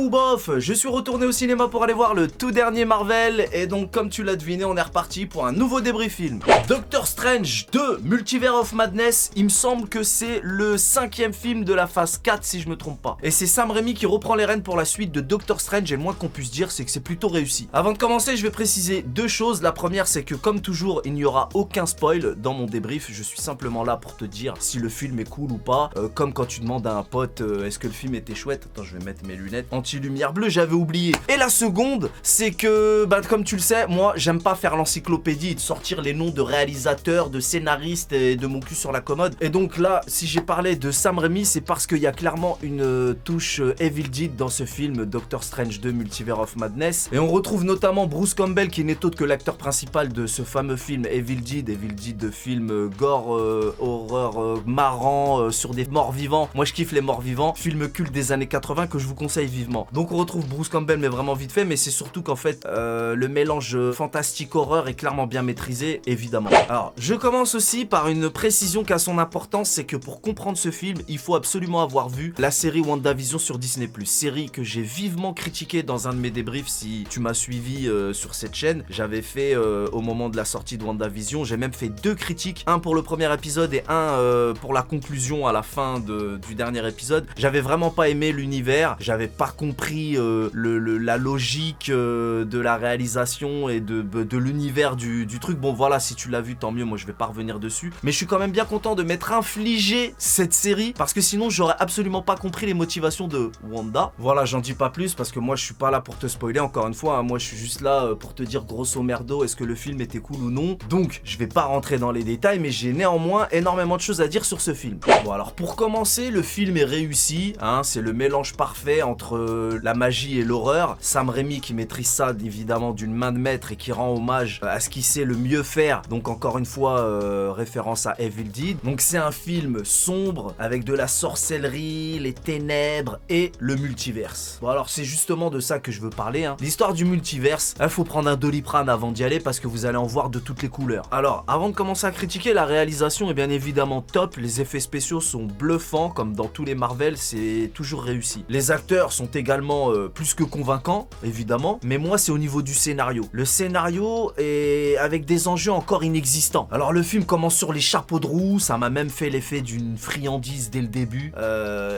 ou bof, je suis retourné au cinéma pour aller voir le tout dernier Marvel et donc comme tu l'as deviné, on est reparti pour un nouveau débrief film. Doctor Strange 2, Multiverse of Madness, il me semble que c'est le 5e film de la phase 4 si je me trompe pas. Et c'est Sam Raimi qui reprend les rênes pour la suite de Doctor Strange et le moins qu'on puisse dire c'est que c'est plutôt réussi. Avant de commencer, je vais préciser deux choses. La première, c'est que comme toujours, il n'y aura aucun spoil dans mon débrief. Je suis simplement là pour te dire si le film est cool ou pas. Comme quand tu demandes à un pote est-ce que le film était chouette. Attends, je vais mettre mes lunettes anti-lumière bleue, j'avais oublié. Et la seconde, c'est que, comme tu le sais, moi, j'aime pas faire l'encyclopédie et de sortir les noms de réalisateurs, de scénaristes et de mon cul sur la commode. Et donc là, si j'ai parlé de Sam Raimi, c'est parce qu'il y a clairement une touche Evil Dead dans ce film, Doctor Strange 2, Multiverse of Madness. Et on retrouve notamment Bruce Campbell, qui n'est autre que l'acteur principal de ce fameux film Evil Dead, film gore, horreur, marrant, sur des morts vivants. Moi, je kiffe les morts vivants. Film culte des années 80 que je vous conseille vivement. Donc on retrouve Bruce Campbell, mais vraiment vite fait, mais c'est surtout qu'en fait, le mélange fantastique-horreur est clairement bien maîtrisé, évidemment. Alors, je commence aussi par une précision qui a son importance, c'est que pour comprendre ce film, il faut absolument avoir vu la série WandaVision sur Disney+. Série que j'ai vivement critiquée dans un de mes débriefs, si tu m'as suivi sur cette chaîne. J'avais fait, au moment de la sortie de WandaVision, j'ai même fait 2 critiques, un pour le premier épisode et un pour la conclusion à la fin du dernier épisode. J'avais vraiment pas aimé l'univers, j'avais pas compris la logique de la réalisation et de l'univers du truc. Bon voilà, si tu l'as vu, tant mieux, moi je vais pas revenir dessus. Mais je suis quand même bien content de m'être infligé cette série, parce que sinon j'aurais absolument pas compris les motivations de Wanda. Voilà, j'en dis pas plus, parce que moi je suis pas là pour te spoiler, encore une fois, hein. Moi je suis juste là pour te dire grosso merdo est-ce que le film était cool ou non. Donc je vais pas rentrer dans les détails, mais j'ai néanmoins énormément de choses à dire sur ce film. Bon alors pour commencer, le film est réussi, hein, c'est le mélange parfait entre la magie et l'horreur. Sam Raimi qui maîtrise ça évidemment d'une main de maître et qui rend hommage à ce qu'il sait le mieux faire. Donc encore une fois, référence à Evil Dead. Donc c'est un film sombre avec de la sorcellerie, les ténèbres et le multiverse. Bon alors c'est justement de ça que je veux parler, hein. L'histoire du multiverse, il faut prendre un Doliprane avant d'y aller parce que vous allez en voir de toutes les couleurs. Alors avant de commencer à critiquer, la réalisation est bien évidemment top, les effets spéciaux sont bluffants comme dans tous les Marvel, c'est toujours réussi. Les acteurs sont également plus que convaincants, évidemment, mais moi c'est au niveau du scénario. Le scénario est avec des enjeux encore inexistants. Alors le film commence sur les chapeaux de roue, ça m'a même fait l'effet d'une friandise dès le début.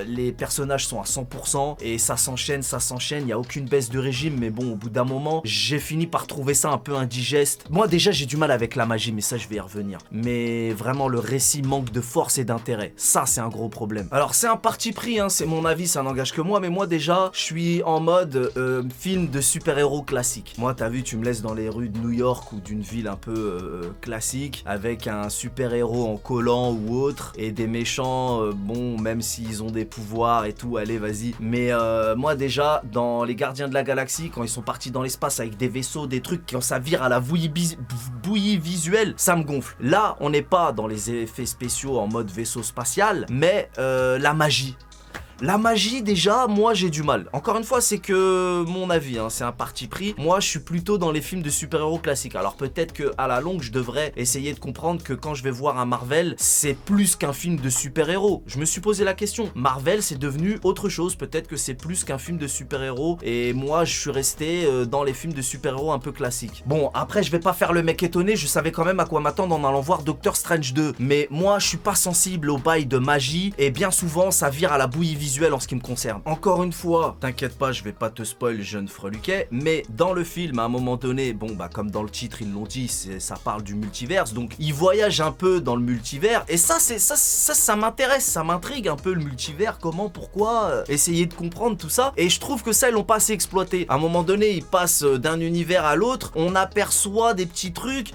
Les personnages sont à 100% et ça s'enchaîne, il n'y a aucune baisse de régime, mais bon, au bout d'un moment, j'ai fini par trouver ça un peu indigeste. Moi déjà j'ai du mal avec la magie, mais ça je vais y revenir. Mais vraiment le récit manque de force et d'intérêt. Ça c'est un gros problème. Alors c'est un parti pris, hein, c'est mon avis, ça n'engage que moi, mais moi déjà je suis en mode film de super-héros classique. Moi t'as vu, tu me laisses dans les rues de New York ou d'une ville un peu classique, avec un super-héros en collant ou autre, et des méchants, bon, même s'ils ont des pouvoirs et tout, allez vas-y. Mais moi déjà, dans les Gardiens de la Galaxie, quand ils sont partis dans l'espace avec des vaisseaux, des trucs, quand ça vire à la bouillie visuelle, ça me gonfle. Là, on n'est pas dans les effets spéciaux en mode vaisseau spatial, mais la magie. La magie déjà, moi j'ai du mal. Encore une fois, c'est que mon avis, hein, c'est un parti pris. Moi je suis plutôt dans les films de super-héros classiques. Alors peut-être que à la longue je devrais essayer de comprendre que quand je vais voir un Marvel, c'est plus qu'un film de super-héros. Je me suis posé la question, Marvel c'est devenu autre chose, peut-être que c'est plus qu'un film de super-héros. Et moi je suis resté dans les films de super-héros un peu classiques. Bon après je vais pas faire le mec étonné, je savais quand même à quoi m'attendre en allant voir Doctor Strange 2. Mais moi je suis pas sensible au bail de magie et bien souvent ça vire à la bouillie visuelle en ce qui me concerne. Encore une fois, t'inquiète pas, je vais pas te spoil, jeune freluquet, mais dans le film, à un moment donné, bon bah comme dans le titre ils l'ont dit, ça parle du multiverse, donc ils voyagent un peu dans le multivers, et ça m'intéresse, ça m'intrigue un peu le multivers, comment, pourquoi, essayer de comprendre tout ça, et je trouve que ça ils l'ont pas assez exploité. À un moment donné, ils passent d'un univers à l'autre, on aperçoit des petits trucs,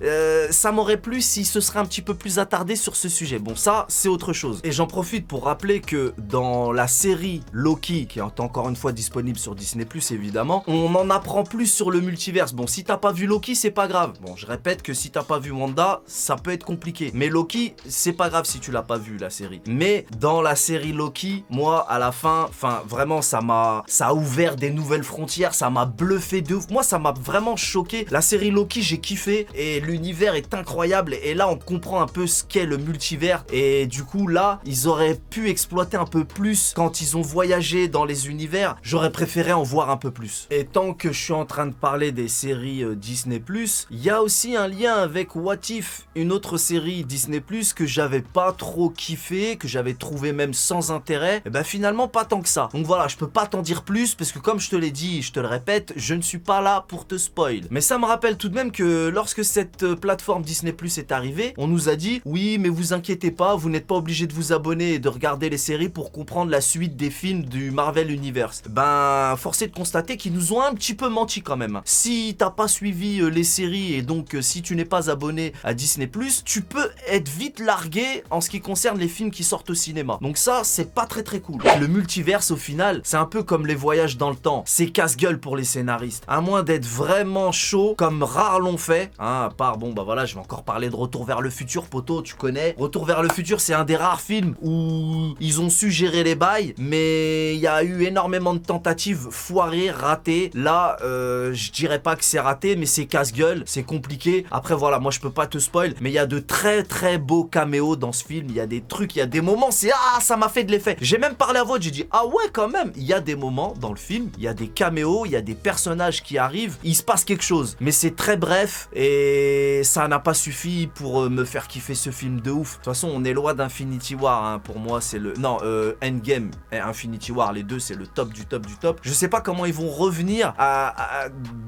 ça m'aurait plu s'ils se seraient un petit peu plus attardés sur ce sujet. Bon ça, c'est autre chose. Et j'en profite pour rappeler que dans la série Loki, qui est encore une fois disponible sur Disney+, évidemment, on en apprend plus sur le multiverse. Bon, si t'as pas vu Loki, c'est pas grave. Bon, je répète que si t'as pas vu Wanda, ça peut être compliqué. Mais Loki, c'est pas grave si tu l'as pas vu, la série. Mais dans la série Loki, moi, à la fin, vraiment, ça a ouvert des nouvelles frontières, ça m'a bluffé de ouf. Moi, ça m'a vraiment choqué. La série Loki, j'ai kiffé et l'univers est incroyable. Et là, on comprend un peu ce qu'est le multivers. Et du coup, là, ils auraient pu exploiter un peu plus quant quand ils ont voyagé dans les univers, j'aurais préféré en voir un peu plus. Et tant que je suis en train de parler des séries Disney+, il y a aussi un lien avec What If, une autre série Disney+, que j'avais pas trop kiffé, que j'avais trouvé même sans intérêt, et ben finalement pas tant que ça. Donc voilà, je peux pas t'en dire plus, parce que comme je te l'ai dit, je te le répète, je ne suis pas là pour te spoil. Mais ça me rappelle tout de même que lorsque cette plateforme Disney+ est arrivée, on nous a dit, oui, mais vous inquiétez pas, vous n'êtes pas obligé de vous abonner et de regarder les séries pour comprendre la suite des films du Marvel Universe. Ben, force est de constater qu'ils nous ont un petit peu menti quand même. Si t'as pas suivi les séries et donc si tu n'es pas abonné à Disney+, tu peux être vite largué en ce qui concerne les films qui sortent au cinéma. Donc ça, c'est pas très cool. Le multiverse, au final, c'est un peu comme les voyages dans le temps. C'est casse-gueule pour les scénaristes. À moins d'être vraiment chaud, comme rares l'ont fait. Hein, à part, bon, bah voilà, je vais encore parler de Retour vers le futur, poteau, tu connais. Retour vers le futur, c'est un des rares films où ils ont su gérer les bails, mais il y a eu énormément de tentatives foirées, ratées. Là, je dirais pas que c'est raté, mais c'est casse-gueule, c'est compliqué. Après, voilà, moi, je peux pas te spoil, mais il y a de très beaux caméos dans ce film. Il y a des trucs, il y a des moments, c'est ah, ça m'a fait de l'effet. J'ai même parlé à voix, j'ai dit ah ouais, quand même. Il y a des moments dans le film, il y a des caméos, il y a des personnages qui arrivent, il se passe quelque chose, mais c'est très bref et ça n'a pas suffi pour me faire kiffer ce film de ouf. De toute façon, on est loin d'Infinity War, hein. Pour moi, c'est le non Endgame et Infinity War, les deux, c'est le top du top du top. Je sais pas comment ils vont revenir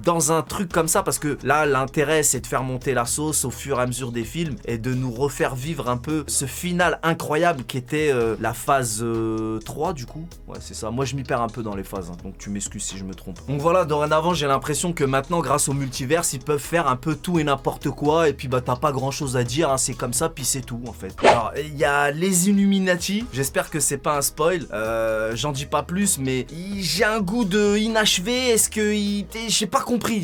dans un truc comme ça, parce que là, l'intérêt, c'est de faire monter la sauce au fur et à mesure des films et de nous refaire vivre un peu ce final incroyable qui était la phase 3 du coup. Ouais, c'est ça. Moi, je m'y perds un peu dans les phases, hein, donc tu m'excuses si je me trompe. Donc voilà, dorénavant, j'ai l'impression que maintenant, grâce au multiverse, ils peuvent faire un peu tout et n'importe quoi, et puis bah t'as pas grand chose à dire, hein, c'est comme ça, puis c'est tout en fait. Alors, il y a les Illuminati, j'espère que c'est pas un spoil, j'en dis pas plus, mais j'ai un goût de inachevé, est-ce que j'ai pas compris,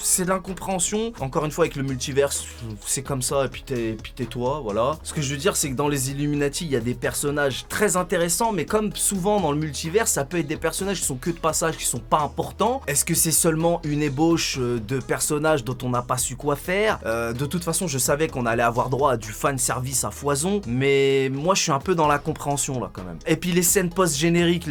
c'est de l'incompréhension. Encore une fois, avec le multiverse, c'est comme ça, et puis tais-toi, voilà. Ce que je veux dire, c'est que dans les Illuminati, il y a des personnages très intéressants, mais comme souvent dans le multiverse, ça peut être des personnages qui sont que de passage, qui sont pas importants. Est-ce que c'est seulement une ébauche de personnages dont on n'a pas su quoi faire? De toute façon, je savais qu'on allait avoir droit à du fan service à foison, mais moi, je suis un peu dans la compréhension, là, quand même. Et puis les scènes post-génériques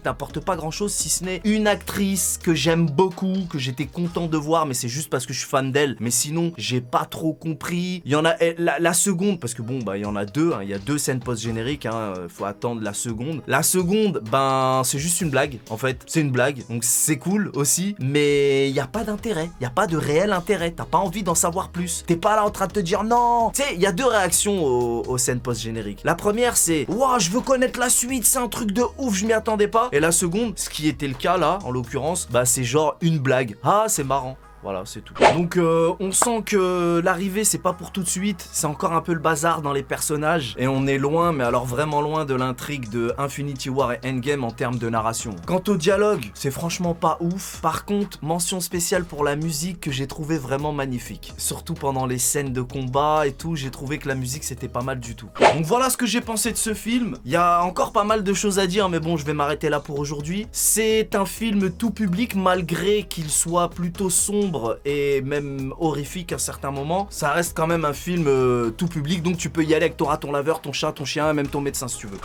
n'apportent pas grand-chose, si ce n'est une actrice que j'aime beaucoup, que j'étais content de voir, mais c'est juste parce que je suis fan d'elle, mais sinon j'ai pas trop compris. Il y en a la seconde, parce que bon bah il y en a deux, hein, il y a deux scènes post-génériques, hein, faut attendre la seconde. La seconde, ben c'est juste une blague, en fait, c'est une blague, donc c'est cool aussi, mais il y a pas d'intérêt, il y a pas de réel intérêt, t'as pas envie d'en savoir plus, t'es pas là en train de te dire non. Tu sais, il y a deux réactions aux scènes post-génériques. La première c'est waouh, je veux connaître la suite, c'est un truc de ouf, je m'y attendais pas. Et la seconde, ce qui était le cas là, en l'occurrence, bah c'est genre une blague, ah c'est marrant. Voilà, c'est tout. Donc on sent que l'arrivée c'est pas pour tout de suite, c'est encore un peu le bazar dans les personnages, et on est loin, mais alors vraiment loin de l'intrigue de Infinity War et Endgame en termes de narration. Quant au dialogue, c'est franchement pas ouf. Par contre, mention spéciale pour la musique que j'ai trouvé vraiment magnifique. Surtout pendant les scènes de combat et tout, j'ai trouvé que la musique c'était pas mal du tout. Donc voilà ce que j'ai pensé de ce film. Il y a encore pas mal de choses à dire, mais bon, je vais m'arrêter là pour aujourd'hui. C'est un film tout public, malgré qu'il soit plutôt sombre et même horrifique à certains moments, ça reste quand même un film tout public, donc tu peux y aller avec ton rat, ton laveur, ton chat, ton chien, même ton médecin si tu veux.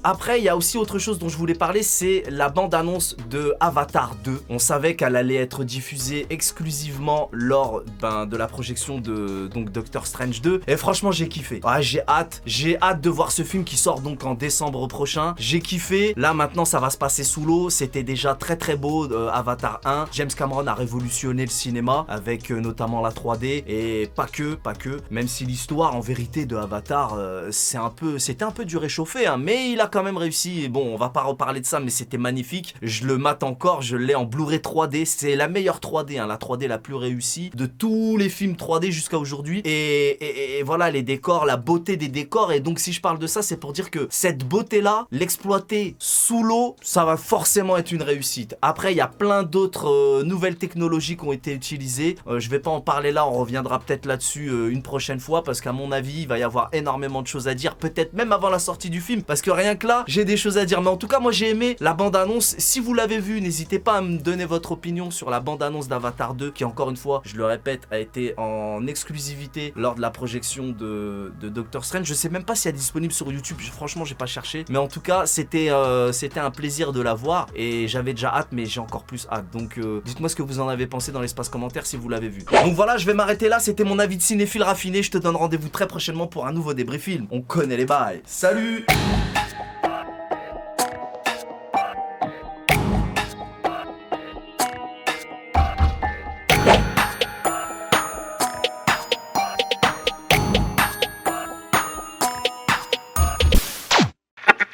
Après, il y a aussi autre chose dont je voulais parler, c'est la bande-annonce de Avatar 2. On savait qu'elle allait être diffusée exclusivement lors de la projection de donc Doctor Strange 2, et franchement j'ai kiffé. Ouais, j'ai hâte de voir ce film qui sort donc en décembre prochain. J'ai kiffé. Là maintenant ça va se passer sous l'eau, c'était déjà très beau Avatar 1. James Cameron a révolutionné le cinéma avec notamment la 3D, et pas que, même si l'histoire en vérité de Avatar c'était un peu du réchauffé, hein, mais il a quand même réussi. Et bon, on va pas reparler de ça, mais c'était magnifique. Je le mate encore, je l'ai en Blu-ray 3D, c'est la meilleure 3D, hein, la 3D la plus réussie de tous les films 3D jusqu'à aujourd'hui, et voilà, les décors, la beauté des décors. Et donc si je parle de ça, c'est pour dire que cette beauté là, l'exploiter sous l'eau, ça va forcément être une réussite. Après il y a plein d'autres nouvelles technologies qui ont été utilisés. Je vais pas en parler là, on reviendra peut-être là-dessus une prochaine fois parce qu'à mon avis il va y avoir énormément de choses à dire, peut-être même avant la sortie du film, parce que rien que là j'ai des choses à dire. Mais en tout cas moi j'ai aimé la bande-annonce. Si vous l'avez vu, n'hésitez pas à me donner votre opinion sur la bande-annonce d'Avatar 2 qui, encore une fois, je le répète, a été en exclusivité lors de la projection de Doctor Strange. Je sais même pas si elle est disponible sur YouTube, franchement j'ai pas cherché, mais en tout cas c'était un plaisir de la voir et j'avais déjà hâte, mais j'ai encore plus hâte. Donc dites-moi ce que vous en avez pensé dans l'espace commentaire si vous l'avez vu. Donc voilà, je vais m'arrêter là, c'était mon avis de cinéphile raffiné. Je te donne rendez-vous très prochainement pour un nouveau débrief film. On connaît les bails. Salut!